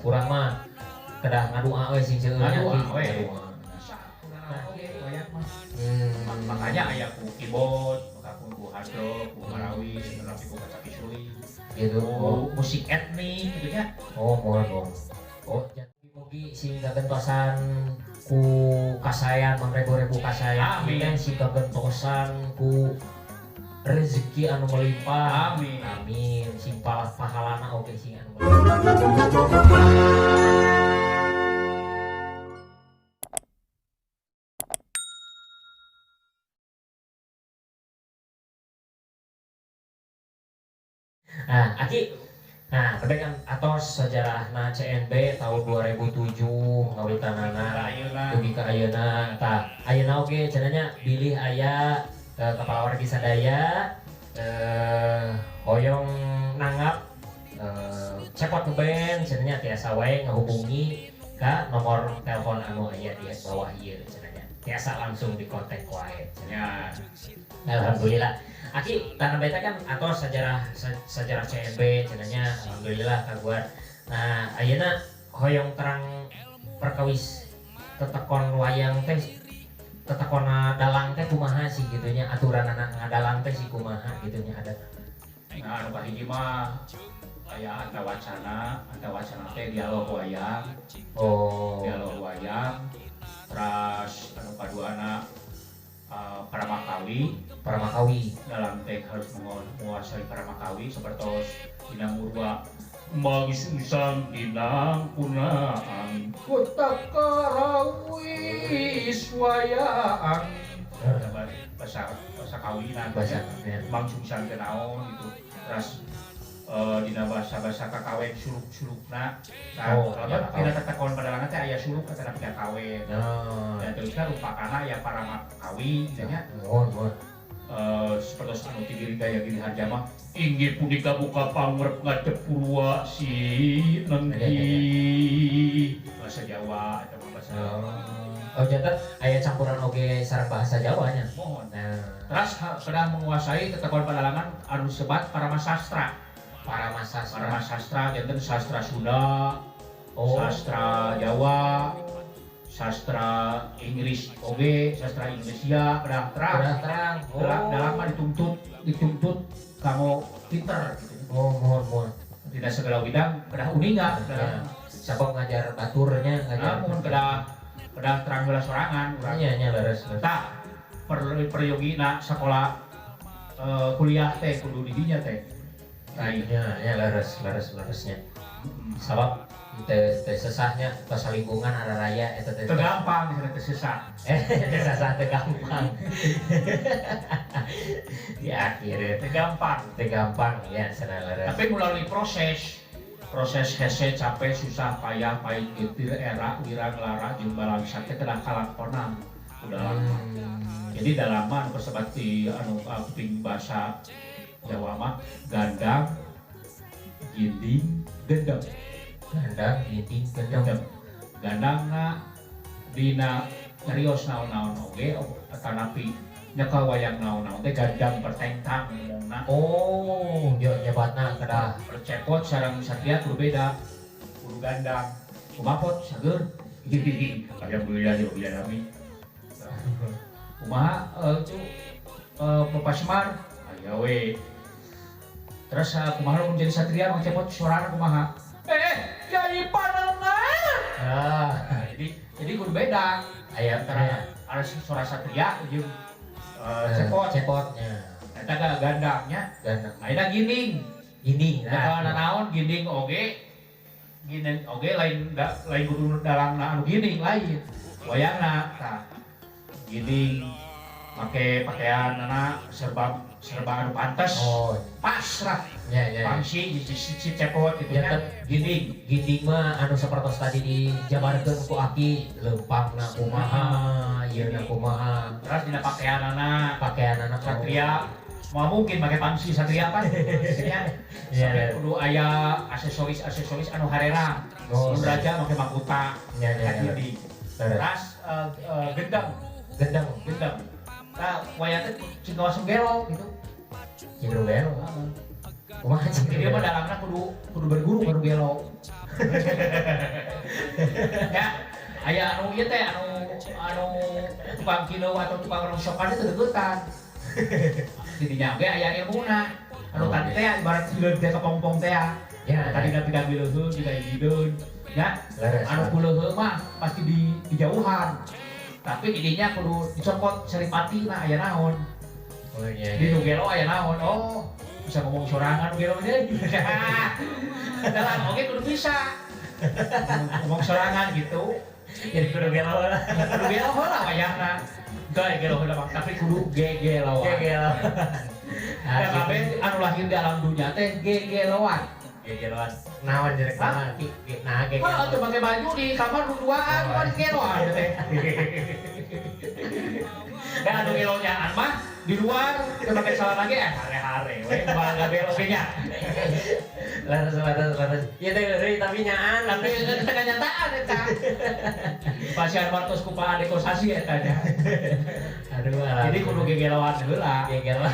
kurang mah kedah ngadua we sing seueur nya makanya aya ku keyboard ku hardrock ku marawis tapi ku kaca pisuli gitu. musik etnik gitu nya. Mohon jadi mugi sing gagentosan ku kasayan mangrebu-rebu kasayan Amin. kan sing gagentosan ku rezeki anu melimpah. Amin. Sing pahalana oge sing anu Nah, Aki, nah, tapi kan atos sejarahna CNB tahun 2007 ngawitanana dugi ka ayeuna. Tah, ayeuna oge cenanya bilih aya kepala wargi sadaya hoyong nanggap cepot band cenanya tiasa wae ngahubungi ka nomor telepon anu aya di bawah ieu cenanya. Tiasa langsung dikontak wae cenanya. Alhamdulillah. Aki tanah beta kan atau sejarah CNB cenanya alhamdulillah kaguar. Nah, ayeuna hoyong terang perkawis tetekon wayang teh tetekon dalang teh kumaha sih gitunya aturan anak ngadalang teh sih kumaha gitunya ada. Nah, anu kahiji mah aya ada wacana teh dialog wayang. Dialog wayang. Terus anu kaduana Paramakawi dalam teh harus menguasai Paramakawi seperti dina murwa magis usang dinang punaan kota karawis wayang bahasa kawinan Bahasa mangsung sang kenaon gitu. Terus dina bahasa kakawin suluk-sulukna kita tetekon padalangan teh aya suluk kata nabi kakawin dan terusnya rupakana ya Paramakawi misalnya seperti anu tigiri gaya gili harjama inggih punika buka pangrep ngadepurwa si nengki bahasa Jawa atau bahasa jantan aya campuran oge sareng bahasa Jawanya. Mohon. Terus sudah menguasai tetekon padalangan anu sebat Paramasastra janten sastra Sunda, sastra Jawa, sastra Inggris oge, sastra Indonesia kedah terang. Dalam mah dituntut kamu pinter gitu. Mohon. Tidak segala bidang kedah uninga dalam. Sabab ngajar baturnya ngajar. Namun kedah terang bela sorangan urang. Nya leres. Tah peryogi sekolah kuliah teh kudu di dinya teh. Ya leresnya. Sabab teh sesahnya pas lingkungan ada raya eta teh. Tergampang misalnya sesah. Sesah teh gampang. Di akhir tergampang ya sana leres. Tapi melalui proses hese capek susah payah pahit getir era wirang lara jeung balangsa teh kedah kalakonan udah lama. Jadi dalaman persebati anu kuping bahasa Jawa mah gandang, ginding, gendeng. Gandangna dina nyarios naon-naon oge atanapi nyeka wayang naon-naon teh gandang pertengtang ngomongna. Nyebatna kedah Percepot sareng satria kudu beda. Kudu gandang. Kumapot sager. Aya beulah jeung beulah nami. Kumaha itu Pepasmar aya we. Terus kumaha menjadi satria Mang Cepot suarana kumaha? Jadi panenna. Jadi kudu beda. Aya antara ada suara satria jeung cepotnya. Eta gandangnya. Ayeuna ginding. Nah, naon ginding oge. Ginding oge lain kudu dalangna anu ginding lain. Wayangna tah. Ginding make pakaianna serba anu pantes. Pasrah. Pangsi si cepot itu kan ginding mah anu sapertos tadi dijabarkeun ku Aki leumpangna kumaha, ieuna kumaha. Terus dina pakaianana satria mau mungkin pakai pangsi satria kan. Sampai kudu aya aksesoris anu harera. Mun raja make mahkota. Ginding. Terus gendang. Nah, wayang teh ciga sugero gitu. Ciga gelo. Kumaha ciga? Dia mah dalangna kudu berguru baru gelo. Ya, aya anu ieu teh anu tukang kilo atau tukang rongsokan itu degetan. Didinya ge aya ilmuna. Anu tadi teh ibarat sileun teh kepompong teh. Ya, Tadi da pikan bileuheung juga hideun. Ya, leres. anu kuleuheung mah pasti di jauhan. Tapi didinya kudu dicopot seripatina aya naon. Oh iya. Di nu gelo aya naon. Oh, bisa ngomong sorangan nu gelo deui. Dalam oge kudu bisa. Ngomong sorangan gitu. Jadi kudu gelo lah. Kudu gelo heula wayahna. Teu gelo heula mah, tapi kudu gegeloan. Gelo. Ya kabeh anu lahir di alam dunia teh gegeloan. Gegeloan. Naon jelek naon? Nah, Kalau gegeloan. tuh pakai baju di kamar duaan, kan geloan teh. Dan anu gelonya mah di luar teu pakai celana ge hare-hare we bangga belo ge nya. Laras. Ieu teh euy tapi nyaan. Tapi teu kenyataan eta. Pasien Martos ku Pak Ade Kosasi eta nya. Aduh, Jadi kudu gegeloan heula. gegeloan.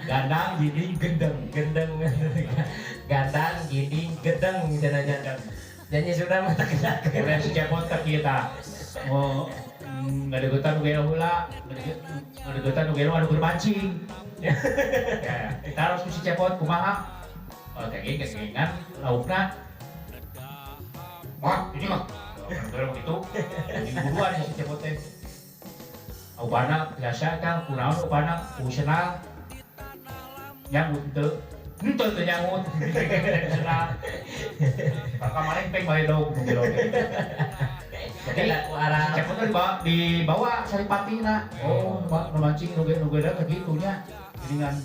Gandang jadi gendeng. Gendeng. Gandang, gini, gedeng cenanya. Janji sudah mah tak kena. Udah si cepot ke kita. Oh, ngadegetan nu gelo heula. Ngadegetan nu gelo anu bermancing. Ya, kita harus ku si cepot kumaha? Oh, kegengan laukna. Wah, ini mah. Kalau begitu, ini buruan si cepot teh. Upana biasa kan kunaon upana usenal. Nyambut teu. Henteu teu nyangut. Usenal. Kakak maling peng bae dog nu gelo. Jadi si cepot teh dibawa saripatina. Oh, memancing nu gelo kitu nya. Dengan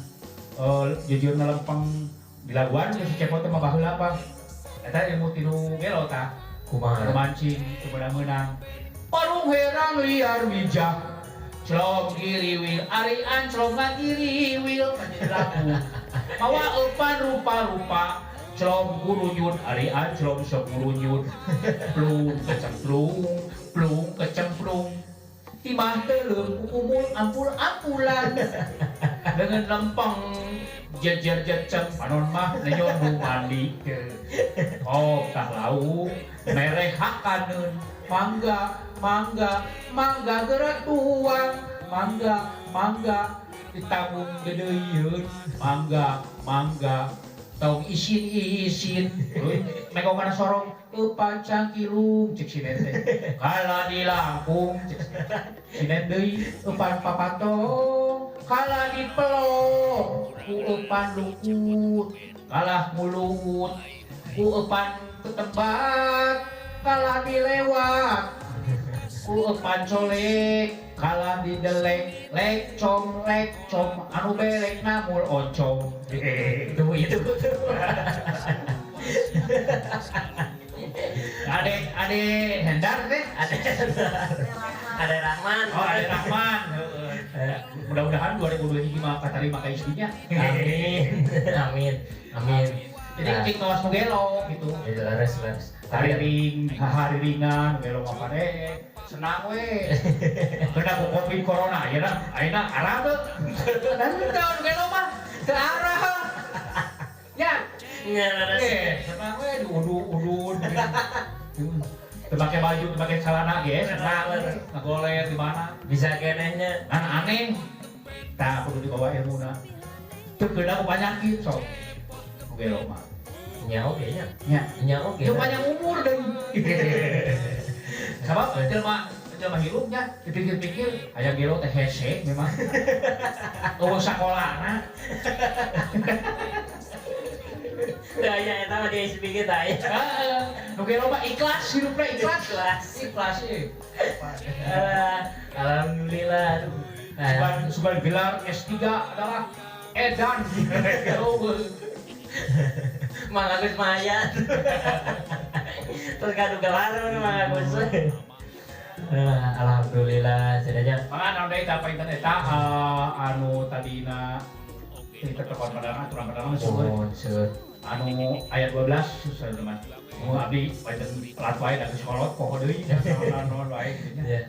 jujur lempeng di laguan si cepot teh mah baheula apa? Eta ilmu tinu gelo tah. Kumaha? Memancing menang. Parung herang liar bijak. Celom giriwil, ari anclom ngagiriwil lagu. Mawa eupan rupa-rupa, celom gurunyun, ari anclom segurunyun. Plung kecemplung. Timah teuleum umul ampul-ampulan. Dengan lempeng jejer-jecem panon mah nenyon nu mandi. Oh, tah lau mereh hakaneun. Mangga gerak tuang, mangga ditanggung gedeuyeun, mangga tong isin, megong kana sorong eupan cangkilung cek sinen teh, kala di langkung cek sinen deui eupan papatong, kala di pelong ku eupan lukut, kalah mulungut ku eupan ketembat, kala dilewat ku eupan colek, kala didelek lek com anu belek namul oncom. Itu. Ade Hendar teh, Ada Rahman. oh Ade Rahman. Mudah-mudahan 2023 mah katarima ka istrinya. Amin. Jadi cing kawas nu gelo gitu. Ya laras. Hariringan gelo apa deh. Senang we. Kena ku Covid corona ya nah. Ayeuna arah teu. Dan daun gelo mah teu arah. Ya. Ya laras. Senang we diudu-udun. Teu make baju, teu make celana ge, senang ngagoler di mana. Bisa kenehnya. Kan aneh. Tah kudu dibawa ilmuna. Teu keuna ku panyakit sok. Gelo mah. Nya oge nya. Nya. Oke. Teu panjang umur deui. Sabab jelema hilupnya dipikir-pikir aya gelo teh hese memang. Eueuh sakolana. Tah nya eta mah di SPG tah aya. Heeh. Nu gelo mah ikhlas hidupna ikhlas ye. Alhamdulillah. Sugan gelar S3 adalah edan. Mang Agus Maya. Terus kadu gelar Mang Agus. Alhamdulillah cenanya. Mangan deui tah painten eta anu tadina kita telepon padahal aturan padahal Seur. anu ayat 12 susah teman. Mu abdi painten pelat wae da sekolot poho deui naon wae gitu nya. Ya,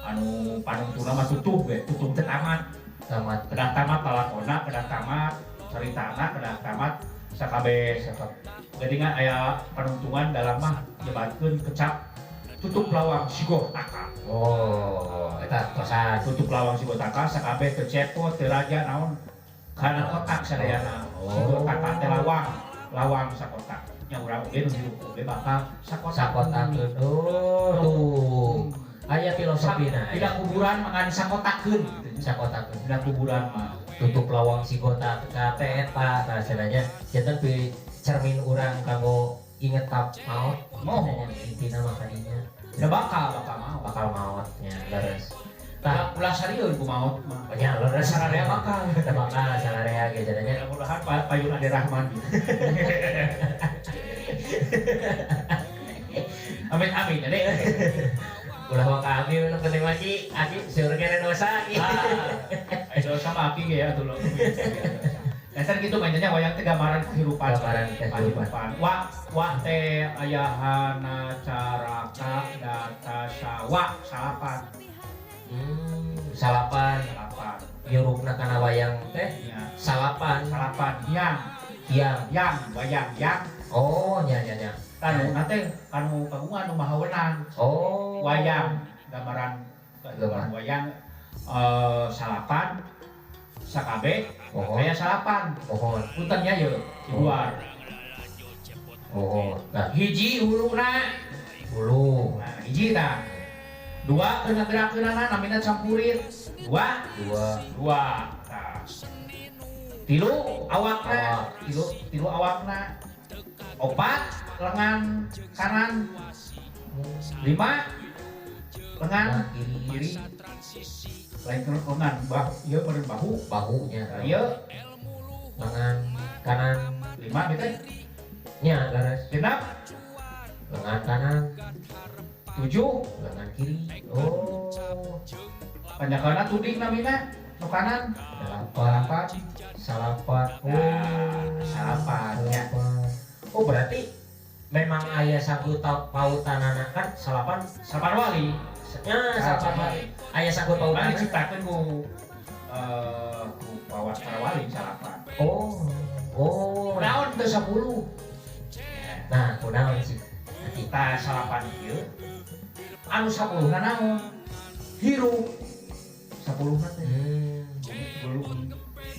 Anu panungtuna mah tutup teu tamat. tamat. Kedah tamat lalakona, kedah tamat caritana, kedah tamat sakabe jadi nggak aya panuntungan dalam mah nyebatkeun kecap tutup lawang sigotaka. Oh, eta tosan. Tutup lawang sigotaka sakabe teu cepot teu raja naon kana kotak sadayana. Sigotaka teh lawang sakotak. Nya urang oge nu hirup oge bakal Sakotakeun. Oh, tuh. Aya filosofina. Tidak kuburan makan sakotakeun gitu. Sakotakeun. Tidak kuburan mah. Tutup lawang sigota teh eta rasanya janten pi cermin urang kanggo inget tap maot. Intina makanya Ya bakal mau. bakal maotnya leres. Tah ulah sarieun ku maot mah. Banyak leres Sararea bakal. kita bakal sararea ge jadinya. Mudah-mudahan Payun Ade Rahman gitu. Amin amin ade. Ulah wa kami nu penting mah Ci, aki seueur kene dosa ki. Ayo sama aki ge ya tuh lo. Dasar gitu mainnya wayang teh gambaran kehidupan. Gambaran kehidupan. Wah teh ayahana caraka data sawa salapan. Salapan. Salapan. Nyurupna kana wayang teh Ya. salapan. Salapan yang wayang yang. Oh, nya. Kanu nate kanu kagungan nu mahawenan. Oh. Wayang gambaran wayang salapan sakabe aya salapan Pohon. puntennya ye di luar Nah, hiji huluna hulu. nah hiji tah dua kena gerak-gerakna namina campurit dua tah tilu awakna tilu awakna opat lengan kanan lima lengan kiri lain lengan ieu meureun Bahunya. ieu Lengan kanan. lima gitu Nya leres. genap Lengan kanan. 7 Lengan kiri. Oh. panjangana tuding namina nu kanan Salapan. Salapan. Salapan, ya. Oh, berarti memang aya sagut pautanana kan salapan wali nya salapan wali. Aya sagut mana pautanana. diciptakeun ku para wali salapan Oh. naon teu 10 Nah, kunaon sih? kita salapan ieu anu 10 na naon hirup 10 na teh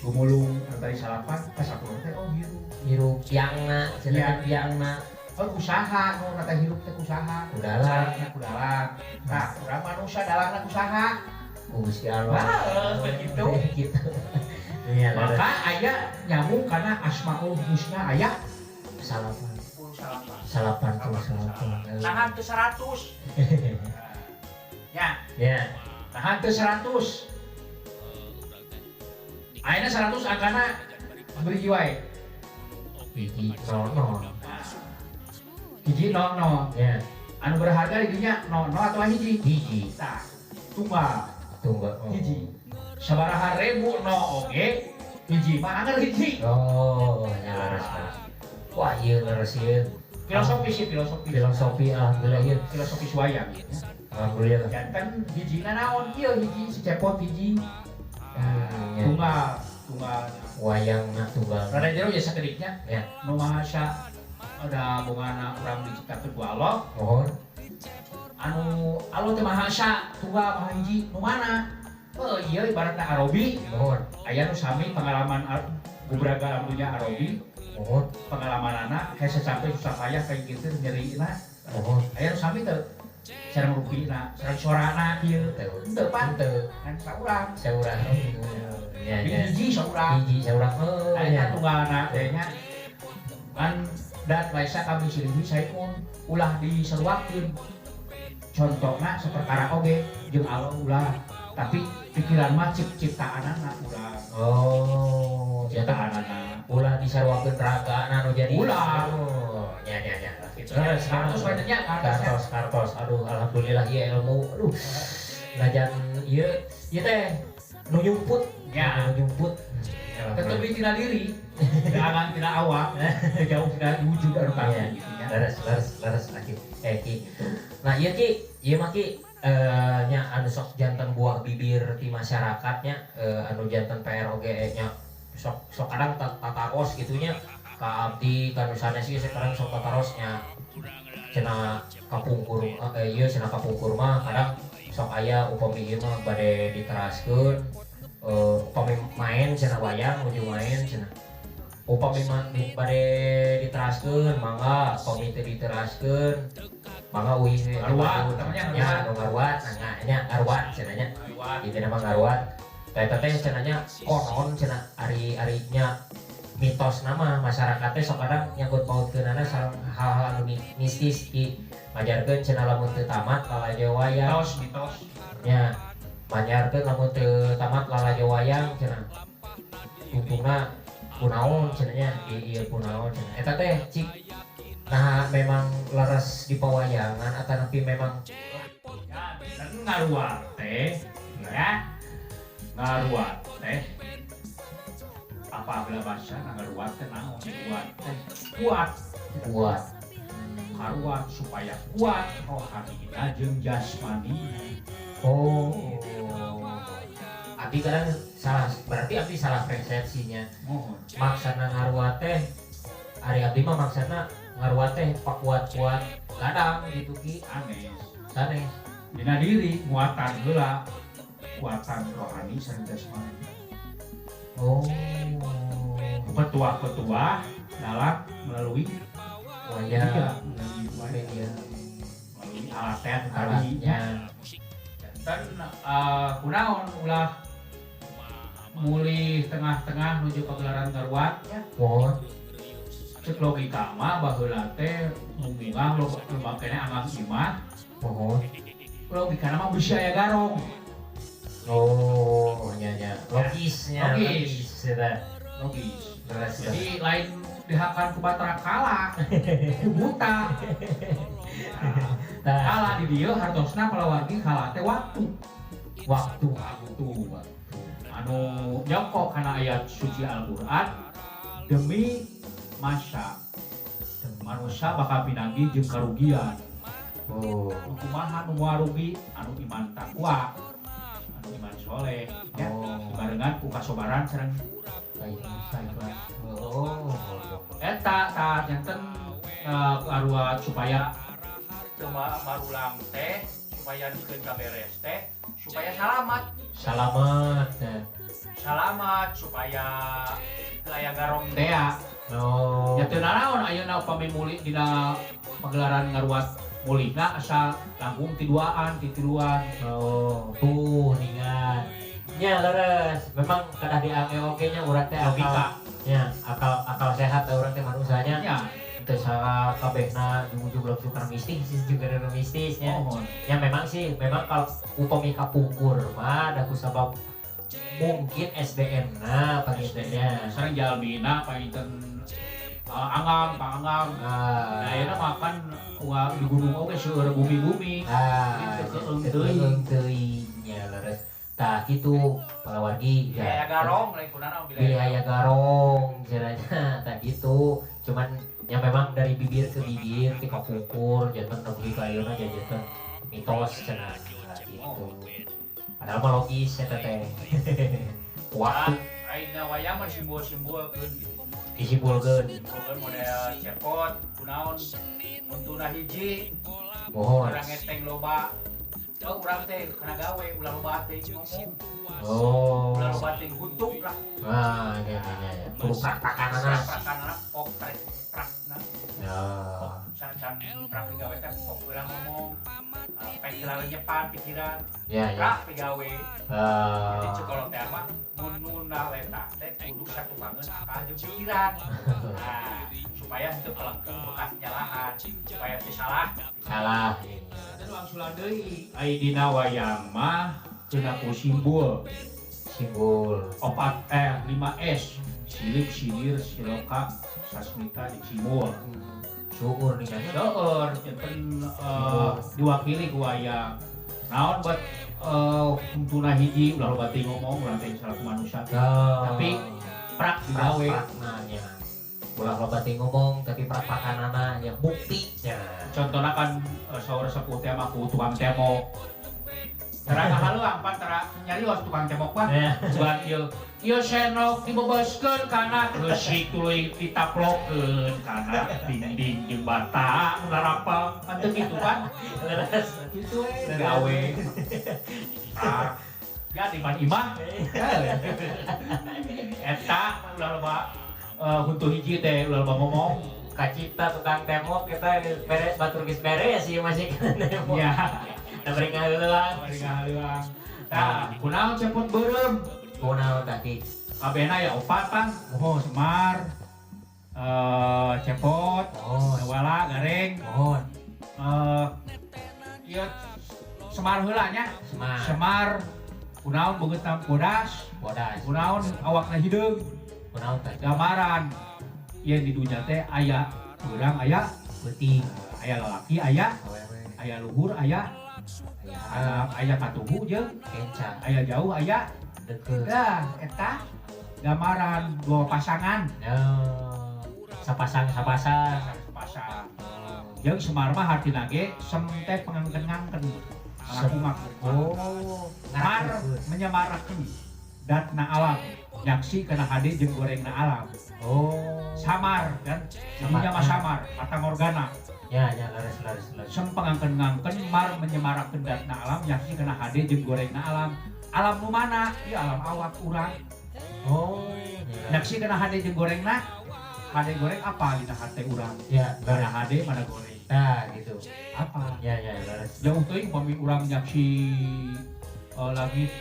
gumulung antara salapan ka 10 teh oh hirup Hirup piangna, cenah Iya. piangna. usaha nu nata hirup teh usaha Kudalang. kudalang nah urang manusia dalangna usaha Gusti Allah. begitu Gitu. Iya, maka aya nyambung karena asmaul husna aya salapan. 10 salapan Salapan tuh salapan. nahan teu 100 ya Ya. nahan teu 100 ayeuna 100 angkana beri wae Hiji nono. hiji 00 Ya. anu berharga di dunia 00 atau hiji Hiji. tah tunggal Tunggu. hiji sabaraha ribu no oge hiji mah angel hiji Oh, ya leres. Wah, iya leres ieu. filosofi Filosofi alhamdulillah ieu. filosofi wayang Alhamdulillah. janten hiji naon ieu hiji si cepot hiji Ya. tunggal Wayangna tunggal. rada jero ya sakediknya Ya. nu mahasa ada bungana urang diciptakeun ku Allah Mohon. anu Allah teh mahasa tunggal maha hiji nu mana ieu ibaratna Arabi Mohon. aya nu sami pengalaman bubraga anunya Arabi Mohon. pengalaman anak kayak sampai susah payah kayak gitu nyeriina Mohon. aya nu sami teu sareng rupina sareng sorana kieu teu pan Teu. kan saurang Saurang. Ya, Di ya. hiji saurang Hiji saurang. Oh, aya ya. tunggalna teh nya kan dan laisa kami silih saipun ulah diseruakeun contohna saperkara oge jeung Allah ulah tapi pikiran mah ciptaanana ulah Oh, ciptaanana ulah disarwakeun ragana nu jadi. Ulah. Oh, ya. gitu kartos banyak Kartos. Aduh, alhamdulillah ieu ilmu. Aduh. Ngajan ieu teh nu nyumput. Ya. Nu nyumput. tetep tina diri jangan tina awak jauh tina wujud anu Iya. kami gitu ya Leres Ki. Ki. Nah, ieu mah Ki nya anu sok janten buah bibir di masyarakatnya anu janten PROG nya sok kadang tatakos gitunya ka abdi kan misalnya sih sekarang sok tarosnya cenah kapungkur ieu cenah kapungkur mah kadang sok aya upami ieu mah bade diteraskeun upami main cenah wayang nuju main cenah upami bade diteraskeun mangga upami teu diteraskeun mangga uih Ngaruat, namanya nya ngaruat nya ngaruat cenanya itu nama ngaruat eta teh cenanya konon cenah ari-arinya mitos nama masyarakatnya sok kadang nyangkut pautkeunana sareng hal-hal anu mistis di majarkeun cenah lamun teu tamat lalajo wayang mitos nya majarkeun lamun teu tamat lalajo wayang cenah tungtungna kunaon cenanya ieu kunaon cenah eta teh cik nah memang laras di pawayangan atau tapi memang ngaruat teh ya ngaruat teh apa bahasa ngaruat teh naon kuat teh kuat kuat ngaruat supaya kuat rohanina jeung jasmani. oh abdi kadang salah berarti abdi salah persepsinya Mohon maksana ngaruat teh ari abdi mah maksana ngaruat teh pak kuat-kuat kadang gitu ki aneh sanes dina diri muatan heula kuatan rohani sareng jasmani. oh Petuah-petuah dalam melalui wayang melalui media alaten tadi alatnya dan kunaon ulah mulih tengah-tengah menuju pagelaran ngaruat ya mohon cek logika mah baheula teh mungkinah loba kene angang imah mohon logika mah beusi aya garong. oh nya logisnya Logis. sudah Logis. terus Jadi lain dihakan ku batra kala, ku buta. nah, Kala di dieu hartosna palawargi kala teh waktu. waktu Anu nyokok kana ayat suci Al-Qur'an demi masa manusia bakal pinanggi jeung karugian. oh Kumaha nu warugi anu iman takwa, anu iman soleh, ya. Barengan ku kasobaran sareng ikhlas oh eta janten ngaruat supaya cuma marulang teh supaya dikeun kaberes teh supaya selamat selamat supaya aya garong teh ya no teu naon ayeuna upami muli dina pagelaran ngaruat mulihna asal langkung tiduaan titiluan oh tuh ningan nya leres memang kadah diange oke nya urang teh logika nya akal sehat urang teh manusanya nya teu salah kabehna ujug belum suka mistis juga ada mistisnya ya memang kalau upami kapungkur mah da kusabab mungkin SDM na pangitanya sareng jalmina painten angam pangang nah ayeuna makan di gunung oge seueur bumi-bumi keung teuing nya leres tah kitu palawargi ya garong lain kunana biaya garong jenanya tah kitu cuman yang memang dari bibir ke bibir ti kapungkur janten nepi ka ayeuna janten mitos cenah gitu padahal mah logis eta teh waktu ayeuna wayang mah simbol-simbolkeun gitu disimpulkeun model cepot kunaon untuna hiji mohon urang eteng loba urang teh kana gawe ulah loba teh ngomong ulah loba teh guntuk lah ya kudu praktakanana praktakanana pok prakna ya can prak gawe teh pok ulah ngomong pek heula nyepan pikiran ya prak gawe jadi cekolot teh mah mununa eta teh kudu satu banget akal jeung pikiran nah supaya henteu kelengkeun bekas nyalahan supaya teu salah dan wangsulan deui ai dina wayang mah cenah ku simbol 5S silip sinir siloka sasmita dicimul syukur nih kan seueur janten diwakili ku wayang naon buat untuna hiji ulah loba teh ngomong ulah teh salah ku manusia tapi prak digawe praknanya ulah loba teh ngomong tapi praktakanana yang buktinya contohna kan saur sepuh teh mah ku tukang tembok Tara haluang pan tara nyarios tukang tembok mah buat ieu ieu senok dibebaskeun kana geusik tuluy ditaplokeun kana dinding jeung bata nu narapal atuh kitu kan Leres gitu gawe jadi man imah eta ulah loba huntu hiji teh ulah loba ngomong kacipta tukang tembok kita beres batur geus beres sih masih kan tembok. ya Da bari ngaheuleuang. mari ngahaluang tah kunaon cepot beureum Kunaon tadi? kabehna ya opat kan oh Semar cepot Oh, wala gareng mohon. ieu Semar heula nya Semar. Semar kunaon beungeut bodas Bodas. kunaon awakna hideung Kunaon tadi? gambaran ieu di dunya teh aya urang aya Peuting. aya lalaki aya Awewe. aya luhur aya aya katuhu jeung Kenca. aya jauh aya Deket. dah eta gambaran dua pasangan Sapasang. pasang Oh. jeung Semar mah hartina ge sem teh pangangkeun-ngangkeun ngaku-ngaku Oh. Semar menyemarakeun datna alam nyaksi kana hade jeung gorengna alam Oh. samar kan jadinya mah samar mata morgana Ya, leres. sem pangangkeun-ngangkeun Mar menyemarakeun datna alam nyaksi kana hade jeung gorengna alam alam nu mana ieu alam awak urang Oh. nyaksi kana hade jeung gorengna hade goreng apa dina hate urang Ya, mana leres. hade mana goreng Nah, gitu. apa Ya, leres. jauh teuing pami urang nyaksi langit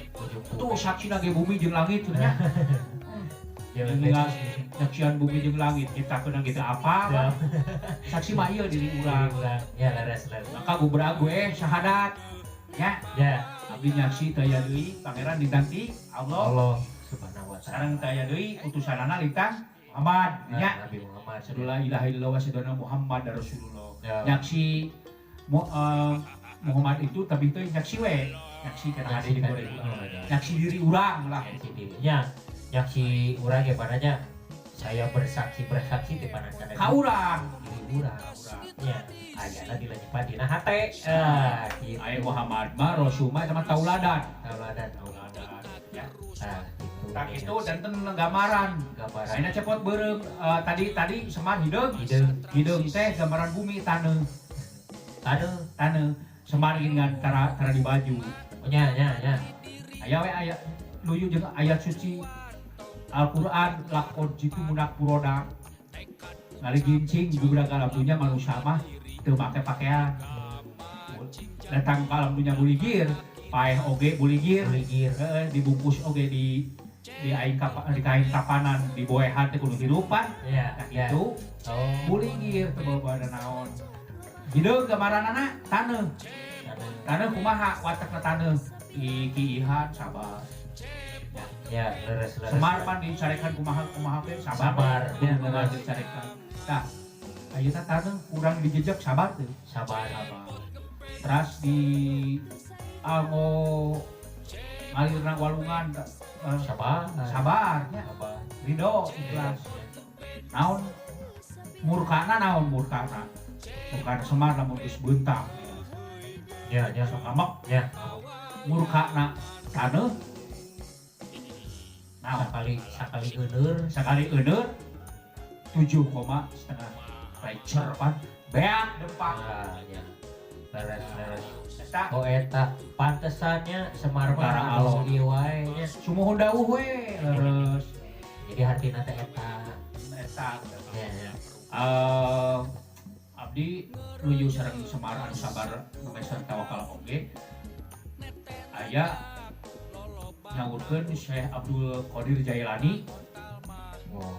tuh saksi lagi bumi jeung langit nya Ya, dengan nyaksian bumi jeung langit kita kena gitu apa Ya. saksi mah ieu diri urang Ya, leres. maka gubra gue syahadat ya Ya, abdi nyaksi taya deui pangeran diganti Allah Allah Subhanahu wa taala. sareng taya deui utusanana lintang Muhammad nya Nabi Muhammad la ilaha illallah wa sadana Muhammad Rasulullah Ya. nyaksi Muhammad itu tapi itu nyaksi we nyaksi kana hade jeung goreng nyaksi diri urang lah Nyaksi dirinya, nyaksi urang ya padanya saya bersaksi di panan kana ka urang diri urang. Ya, ayana dilanyepan dina hate. Gitu. aya Muhammad mah Rasul mah sama tauladan Tauladan. ya Gitu. tak itu danten gambaran gambaran ayeuna cepot beureum tadi Semar hideung hideung teh gambaran bumi taneuh taneuh Semar dengan tara di baju nya aya we aya luyu jeung ayat suci Al-Qur'an lakon jitu munak puroda ngali gincing juga ke alam dunia manusia mah teu make pakaian datang ke alam dunia buligir paeh oge buligir buligir dibungkus oge di kain kapanan di boehan teh kudu hirupan ya nah ya itu oh buligir teu bawa naon hideung gambaranana taneuh kumaha watakna taneuh kiihan sabar ya leres Semar pan dicarekan kumaha teh sabar Ya, bener dicarekan tah ayeuna taneuh kurang dijejak sabar teh sabar teras di algo ngalirna walungan sabarnya sabar ridho ikhlas naon murkana Semar lamun geus beuntak ya sok amek ya murkana taneuh naon sakali euneur sekali euneur 7,5 Richer pan beak dempang ya leres eta oh eta pantesannya Semar Perkara anu alon. ieu wae nya sumuhun dawuh we leres jadi hartina teh eta eta ya abdi nuju sareng Semar anu sabar numeser tawakal oge aya nyaurkeun Syekh Abdul Qadir Jailani oh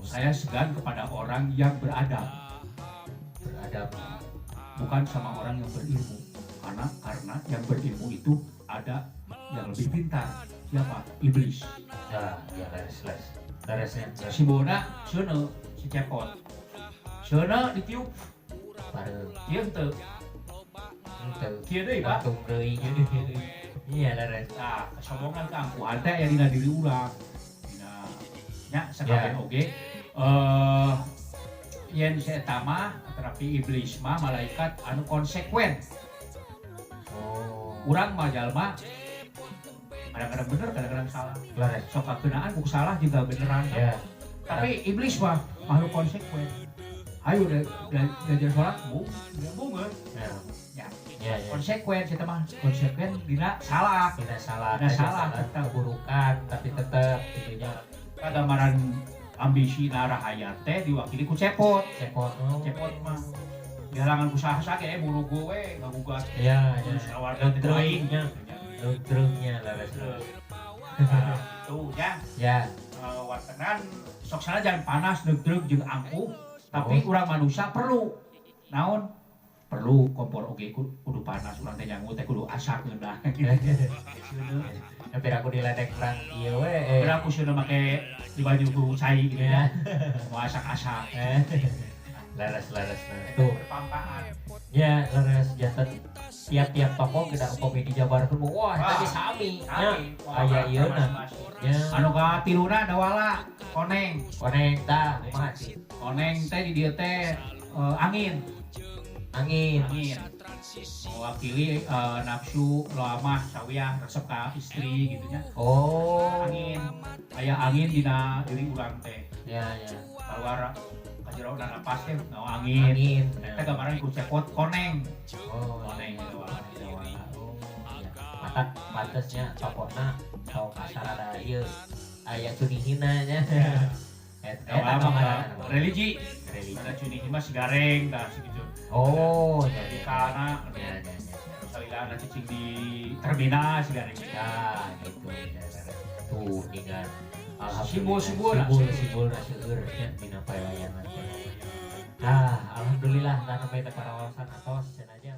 saya segan kepada orang yang beradab bukan sama orang yang berilmu karena yang berilmu itu ada yang lebih pintar siapa iblis ya leresnya si Bona seuneu si Cepot seuneu ditiup baru ieu teu kieu deui Pak patung deui iya leres nah kesombongan keangkuhan teh aya dina diri urang dina nya sakabeh oge yen si eta mah terapi iblis mah malaikat anu konsekuen oh urang mah jalma kadang-kadang bener kadang-kadang salah. Leres. Sok kenaan ku salah juga beneran. Ya. Tapi iblis mah makhluk konsekuen. Ayo belajar sholat bunga. Ya. Ya. Ya, ya. Konsekuen kita mah konsekuen dina salah. Tidak salah, Tidak tidak salah, salah, tetap. keburukan, tapi tetap gitunya Kagamaran ambisi narahaya teh diwakili ku cepot. cepot. Cepot mah galangan usaha sakit buru gue ngagugat. Ya, ya. Terus awarkan itu lain. Ludruknya leres. Tuh ya. Ya. Wartenan sok sana jangan panas deug jeung angkuh tapi urang manusia perlu naon perlu kompor oge kudu panas urang teh nyangu teh kudu asak ngeunah Hampir aku diledek perang ieu we. tapi aku sudah make di baju ku cai gitu ya mau asak-asak Leres. Tuh. perpampaan Ya, leres janten tiap-tiap toko kita umpami dijabarkeun wah tadi sami. Ya. Aya ieu na. Ya. anu ka tiluna da wala koneng Konekta, kumaha sih? koneng teh di dieu teh angin Angin. mewakili nafsu lamah sawiah resep ka istri gitu nya Oh. angin aya angin dina diri urang teh Ya, ya. keluar kajero na napas teh ngawa angin Angin. teh gambaran ku cepot koneng Oh, koneng gitu mata pantasnya topona tau kasar ada ieu aya cunihina nya. religi religi. ada cunihin mah sigareng dah segitu Oh, jadi kana ya. salila ada cicing di terminal sigareng Ya, gitu. Tuh, dengan Simbol-simbol na seueur nya dina paelayanan. Nah, alhamdulillah lah sampai teu karaosan atos cenah aja.